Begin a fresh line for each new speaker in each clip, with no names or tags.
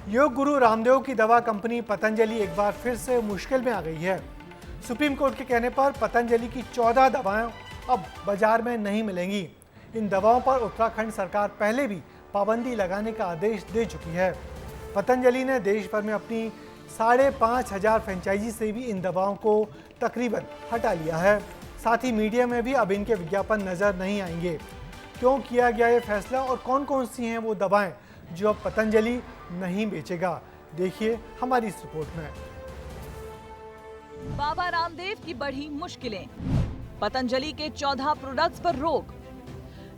योग गुरु रामदेव की दवा कंपनी पतंजलि एक बार फिर से मुश्किल में आ गई है। सुप्रीम कोर्ट के कहने पर पतंजलि की 14 दवाएं अब बाजार में नहीं मिलेंगी। इन दवाओं पर उत्तराखंड सरकार पहले भी पाबंदी लगाने का आदेश दे चुकी है। पतंजलि ने देश भर में अपनी 5,500 फ्रेंचाइजी से भी इन दवाओं को तकरीबन हटा लिया है। साथ ही मीडिया में भी अब इनके विज्ञापन नजर नहीं आएंगे। क्यों किया गया ये फैसला और कौन कौन सी हैं वो दवाएं जो अब पतंजलि नहीं बेचेगा, देखिए हमारी इस रिपोर्ट में।
बाबा रामदेव की बढ़ी मुश्किलें, पतंजलि के 14 प्रोडक्ट्स पर रोक।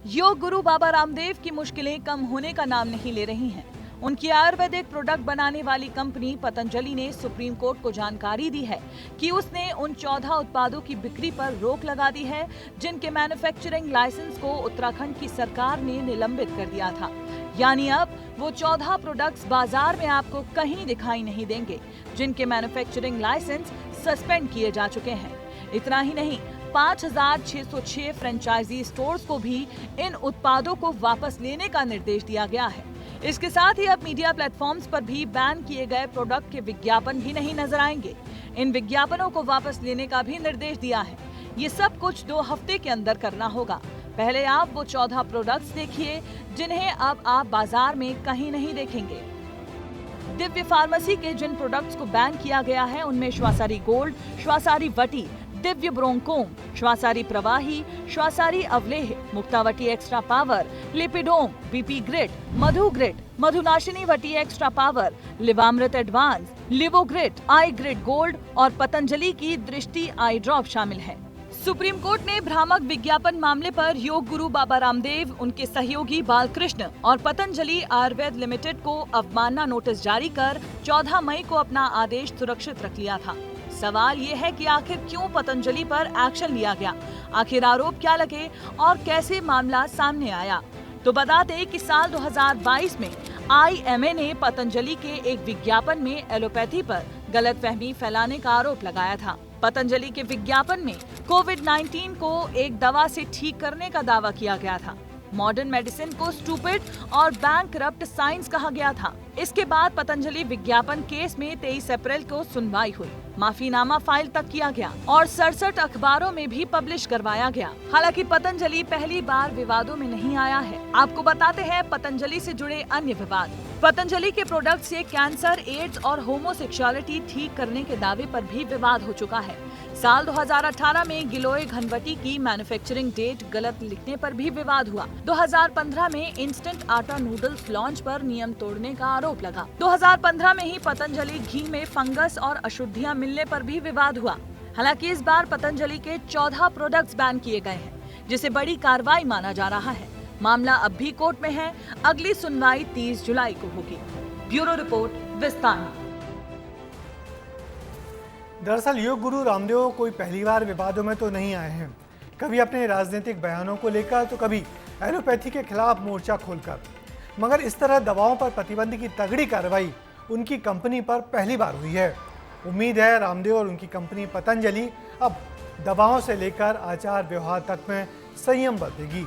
योग गुरु बाबा रामदेव की मुश्किलें कम होने का नाम नहीं ले रही हैं। उनकी आयुर्वेदिक प्रोडक्ट बनाने वाली कंपनी पतंजलि ने सुप्रीम कोर्ट को जानकारी दी है कि उसने उन 14 उत्पादों की बिक्री पर रोक लगा दी है जिनके मैन्युफैक्चरिंग लाइसेंस को उत्तराखंड की सरकार ने निलंबित कर दिया था। यानी अब वो 14 प्रोडक्ट्स बाजार में आपको कहीं दिखाई नहीं देंगे जिनके मैन्युफैक्चरिंग लाइसेंस सस्पेंड किए जा चुके हैं। इतना ही नहीं, 5,606 फ्रेंचाइजी स्टोर्स को भी इन उत्पादों को वापस लेने का निर्देश दिया गया है। इसके साथ ही अब मीडिया प्लेटफॉर्म्स पर भी बैन किए गए प्रोडक्ट के विज्ञापन भी नहीं नजर आएंगे। इन विज्ञापनों को वापस लेने का भी निर्देश दिया है। ये सब कुछ 2 हफ्ते के अंदर करना होगा। पहले आप वो 14 प्रोडक्ट्स देखिए जिन्हें अब आप बाजार में कहीं नहीं देखेंगे। दिव्य फार्मेसी के जिन प्रोडक्ट्स को बैन किया गया है उनमें श्वासारी गोल्ड, श्वासारी वटी, दिव्य ब्रोंकोम, श्वासारी प्रवाही, श्वासारी अवलेह, मुक्तावटी एक्स्ट्रा पावर, लिपिडोम, बीपी ग्रिड, मधु ग्रिड, मधुनाशिनी वटी एक्स्ट्रा पावर, लिवामृत एडवांस, लिवोग्रिड, आई ग्रिड गोल्ड और पतंजलि की दृष्टि आई ड्रॉप शामिल है। सुप्रीम कोर्ट ने भ्रामक विज्ञापन मामले पर योग गुरु बाबा रामदेव, उनके सहयोगी बालकृष्ण और पतंजलि आयुर्वेद लिमिटेड को अवमानना नोटिस जारी कर 14 मई को अपना आदेश सुरक्षित रख लिया था। सवाल ये है कि आखिर क्यों पतंजलि पर एक्शन लिया गया, आखिर आरोप क्या लगे और कैसे मामला सामने आया। तो बता दें कि साल 2022 में IMA ने पतंजलि के एक विज्ञापन में एलोपैथी पर गलतफहमी फैलाने का आरोप लगाया था। पतंजलि के विज्ञापन में कोविड-19 को एक दवा से ठीक करने का दावा किया गया था। मॉडर्न मेडिसिन को स्टूपिड और बैंकरप्ट साइंस कहा गया था। इसके बाद पतंजलि विज्ञापन केस में 23 अप्रैल को सुनवाई हुई, माफीनामा फाइल तक किया गया और 67 अखबारों में भी पब्लिश करवाया गया। हालांकि पतंजलि पहली बार विवादों में नहीं आया है। आपको बताते हैं पतंजलि से जुड़े अन्य विवाद। पतंजलि के प्रोडक्ट से कैंसर, एड्स और होमोसेक्सुअलिटी ठीक करने के दावे पर भी विवाद हो चुका है। साल 2018 में गिलोय घनवटी की मैन्युफैक्चरिंग डेट गलत लिखने पर भी विवाद हुआ। 2015 में इंस्टेंट आटा नूडल्स लॉन्च पर नियम तोड़ने का आरोप लगा। 2015 में ही पतंजलि घी में फंगस और अशुद्धियां मिलने पर भी विवाद हुआ। हालांकि इस बार पतंजलि के 14 प्रोडक्ट्स बैन किए गए हैं, जिसे बड़ी कार्रवाई माना जा रहा है। मामला अब भी कोर्ट में है। अगली सुनवाई 30 जुलाई को होगी। ब्यूरो रिपोर्ट, विस्तार।
दरअसल योग गुरु रामदेव कोई पहली बार विवादों में तो नहीं आए हैं। कभी अपने राजनीतिक बयानों को लेकर तो कभी एलोपैथी के खिलाफ मोर्चा खोलकर, मगर इस तरह दवाओं पर प्रतिबंध की तगड़ी कार्रवाई उनकी कंपनी पर पहली बार हुई है। उम्मीद है रामदेव और उनकी कंपनी पतंजलि अब दवाओं से लेकर आचार व्यवहार तक में संयम बरतेगी।